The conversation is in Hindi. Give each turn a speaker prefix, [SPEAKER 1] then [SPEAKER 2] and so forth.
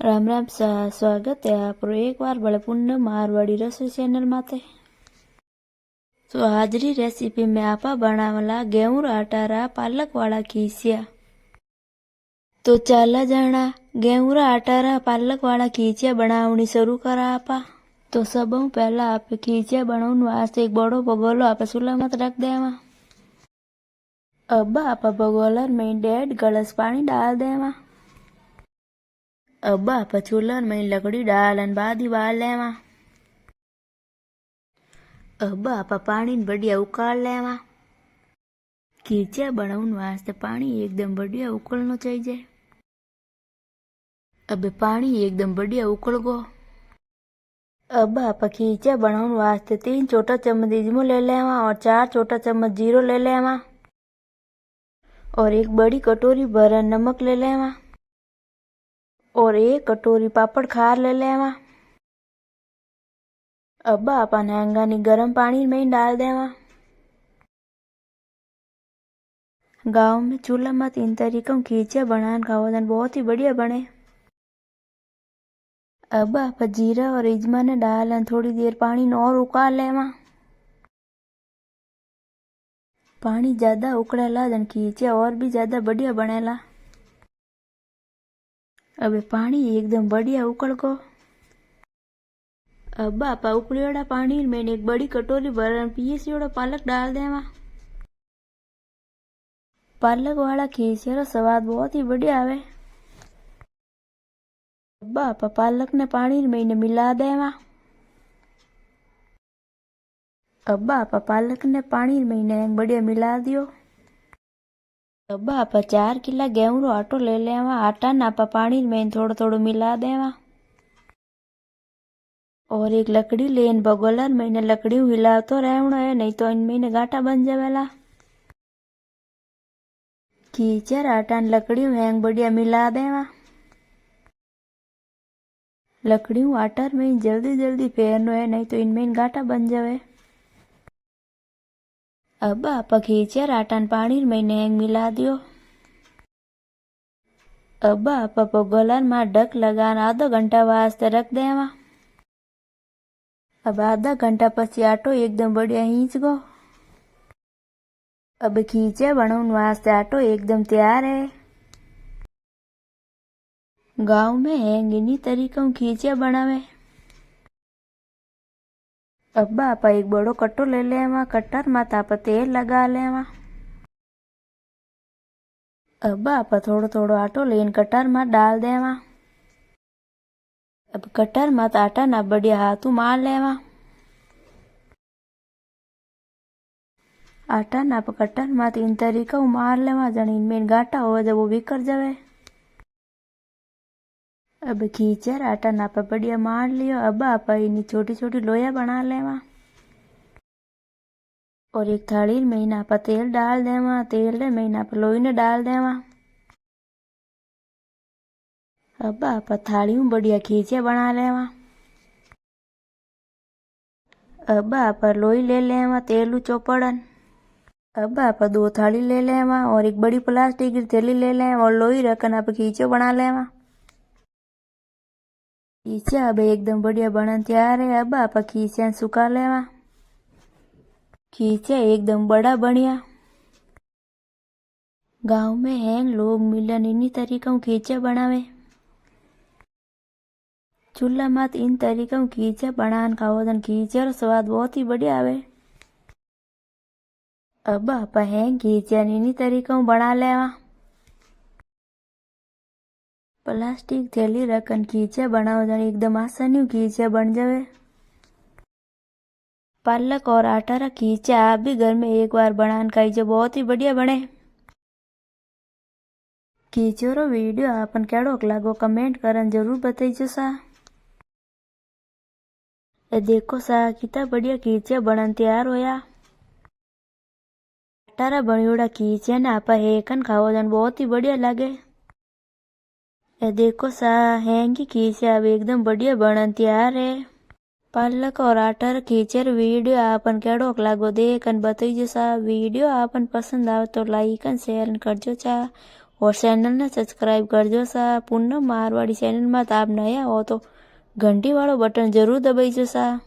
[SPEAKER 1] राम राम स्वागत है आप एक बार बड़े पुण्य मारवाड़ी रसोई चैनल माते। तो आज री रेसिपी में आपा बनावला गेहूं आटा रा पालक वाला खींचिया। तो चला जाना गेहूं आटा रा पालक वाला खींचिया बनावनी शुरू करा आपा। तो सब पहला आप खींचिया बनाने वास्ते एक बड़ो बगोलो आप चूल्हा मत रख देवा। अब आप बगोलर में 1.5 गिलास पानी डाल देवा। अब आप चूल्हा में लकड़ी डालन बाद ही बाल लेवा। अब आप पानी बढ़िया उकाल लेवा। खींचिया बनाने वास्ते पानी एकदम बढ़िया उकलना चाहिए। अब पानी एकदम बढ़िया उकल गो। अब आप खींचिया बनाने वास्ते 3 छोटा चम्मच इजमो ले लेवा और 4 छोटा चम्मच जीरो ले लेवा और एक बड़ी कटोरी भर नमक ले लेवा और 1 कटोरी पापड़ खार ले लेवा। अब आप हैंगानी गर्म पानी में डाल देवा। गांव में चूल्हा मत इन तरीकों खींचिया बनाने का वजन बहुत ही बढ़िया बने। अब आप जीरा और इजमा ने डालन थोड़ी देर पानी और उकाल लेवा। पानी ज्यादा उकड़ेला जन खींचिया और भी ज्यादा बढ़िया बनेला। अब पानी एकदम बढ़िया उकल गो। अब आप उकलियोड़ा पानी में एक बड़ी कटोरी भर पीसियोड़ा पालक डाल देवा। पालक वाला खींचिया रो स्वाद बहुत ही बढ़िया आवे। अब आप पालक ने पानी में मिला देवा। अब आप पालक ने पानी में बढ़िया मिला दियो। अब आप 4 किला गेहूं रो आटो ले लेवा। आटा ना आप पानी में थोड़ो थोड़ो मिला देवा और एक लकड़ी लेन बगोलर में लकड़ी हिलातो रहना है, नहीं तो इनमें गाटा बन जावेला। खींचर आटा लकड़ी हैंग बढ़िया मिला देवा। लकड़ी आटा में जल्दी जल्दी फेरनो है, नहीं तो इनमें गाटा बन जावे। अब आप खींचर आटा पानी में हैंग मिला दियो। अब आप बगोलर में ढक लगान आधा घंटा वास्ते रख देवा। अब आधा घंटा पछी आटो एकदम बढ़िया हींच गो। अब खींचिया बनाने वास्ते आटो एकदम तैयार है। गांव में हैंग इन्हीं तरीकों खींचिया बनावे। अब आप एक बड़ो कट्टो ले लेवा। कट्टर माता आप तेल लगा लेवा। अब आप थोड़ो थोड़ो आटो लेन कट्टर में डाल देवा। अब कट्टर मत आटा ना बढ़िया हाथों मार लेवा। आटा ना कट्टर मत इन तरीका मार लेवा जन इनमें गाटा हो जब वो बिखर जावे। अब खींचर आटा ना बढ़िया मार लियो। अब आप इन्हीं छोटी छोटी लोया बना लेवा और एक थाली में ना तेल डाल देवा। तेल में ना लोई ने डाल देवा। अब आप थाली में बढ़िया खींचिया बना लेवा। अब आप लोई ले लेवा तेलू चौपड़न। अब आप 2 थाली ले लेवा और एक बड़ी प्लास्टिक की थैली ले लेवा और लोई रखन आप खींचो बना लेवा। खींचा अब एकदम बढ़िया बनन तैयार है। अब आप खींचा सुखा लेवा। खींचा एकदम बड़ा बढ़िया। गांव में हैंग लोग मिलन इन्हीं तरीकों खींचा बनावे। चूल्हा मत इन तरीकों खींचा बनान का वजन खींचा रो स्वाद बहुत ही बढ़िया आवे। अब आप हैंग खींचा इन्हीं तरीकों बना लेवा। प्लास्टिक थैली रखन खींचा बनाओ जन एकदम आसानी खींचा बन जावे। पालक और आटा रा खींचा आप भी घर में एक बार बनान खाइए, बहुत ही बढ़िया बने। खींचो रो वीडियो आपन केड़ो लागो कमेंट करन जरूर बताइजो सा। ए देखो सा कितना बढ़िया खींचा बनन तैयार होया। आटा रा बनियोड़ा खींचा ने आप हेकन खाओ जन बहुत ही बढ़िया लागे। ए देखो सा हैंग की खींचा अब एकदम बढ़िया बनन तैयार है। पालक और आटा खींचर वीडियो आपन केड़ो लागो देखन बताइजो सा। वीडियो आपन पसंद आवे तो लाइक एंड शेयर करजो चा और चैनल ने सब्सक्राइब करजो सा। पूनम मारवाड़ी चैनल में आप नया हो तो घंटी वालों बटन जरूर दबाईजो सा।